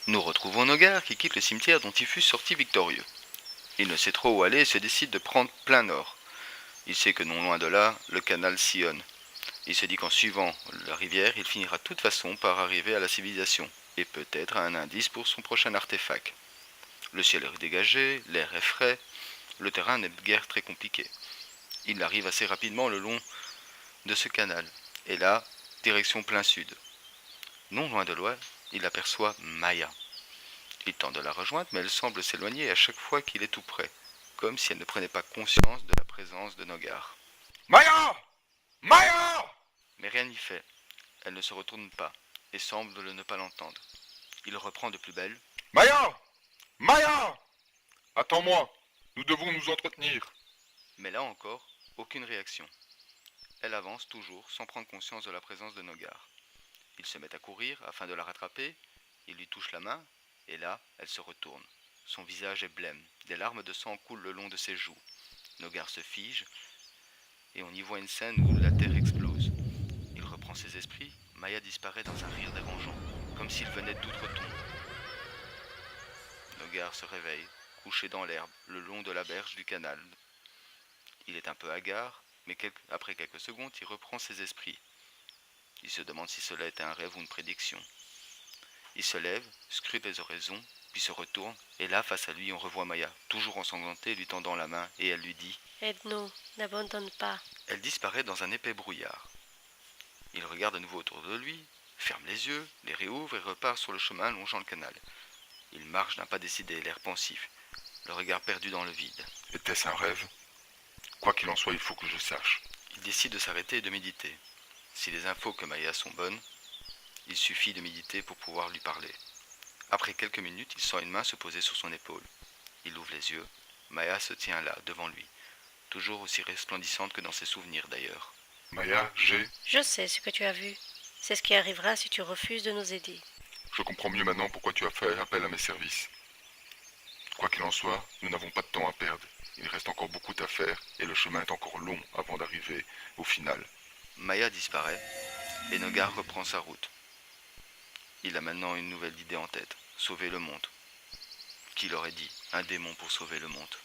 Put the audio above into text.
Nous retrouvons Nogar qui quitte le cimetière dont il fut sorti victorieux. Il ne sait trop où aller et se décide de prendre plein nord. Il sait que non loin de là, le canal sillonne. Il se dit qu'en suivant la rivière, il finira de toute façon par arriver à la civilisation, et peut-être à un indice pour son prochain artefact. Le ciel est dégagé, l'air est frais, le terrain n'est guère très compliqué. Il arrive assez rapidement le long de ce canal, et là, direction plein sud. Non loin de loin, il aperçoit Maya. Il tente de la rejoindre, mais elle semble s'éloigner à chaque fois qu'il est tout près, comme si elle ne prenait pas conscience de la présence de Nogar. Maya! Maya! Mais rien n'y fait. Elle ne se retourne pas, et semble ne pas l'entendre. Il reprend de plus belle. Maya! Maya! Attends-moi, nous devons nous entretenir. Mais là encore, aucune réaction. Elle avance toujours sans prendre conscience de la présence de Nogar. Il se met à courir afin de la rattraper, il lui touche la main, et là, elle se retourne. Son visage est blême, des larmes de sang coulent le long de ses joues. Nogar se fige, et on y voit une scène où la terre explose. Il reprend ses esprits, Maya disparaît dans un rire dérangeant, comme s'il venait d'outre-tombe. Nogar se réveille, couché dans l'herbe, le long de la berge du canal. Il est un peu hagard, mais après quelques secondes, il reprend ses esprits. Il se demande si cela était un rêve ou une prédiction. Il se lève, scrute les horizons, puis se retourne, et là, face à lui, on revoit Maya, toujours ensanglantée, lui tendant la main, et elle lui dit « Aide-nous, n'abandonne pas. » Elle disparaît dans un épais brouillard. Il regarde à nouveau autour de lui, ferme les yeux, les réouvre et repart sur le chemin longeant le canal. Il marche d'un pas décidé, l'air pensif, le regard perdu dans le vide. Était-ce un rêve? Quoi qu'il en soit, il faut que je sache. Il décide de s'arrêter et de méditer. Si les infos que Maya sont bonnes, il suffit de méditer pour pouvoir lui parler. Après quelques minutes, il sent une main se poser sur son épaule. Il ouvre les yeux. Maya se tient là, devant lui, toujours aussi resplendissante que dans ses souvenirs d'ailleurs. Maya, Je sais ce que tu as vu. C'est ce qui arrivera si tu refuses de nous aider. je comprends mieux maintenant pourquoi tu as fait appel à mes services. Quoi qu'il en soit, nous n'avons pas de temps à perdre. Il reste encore beaucoup à faire et le chemin est encore long avant d'arriver au final. Maya disparaît et Nogar reprend sa route. Il a maintenant une nouvelle idée en tête, sauver le monde. Qui l'aurait dit, un démon pour sauver le monde.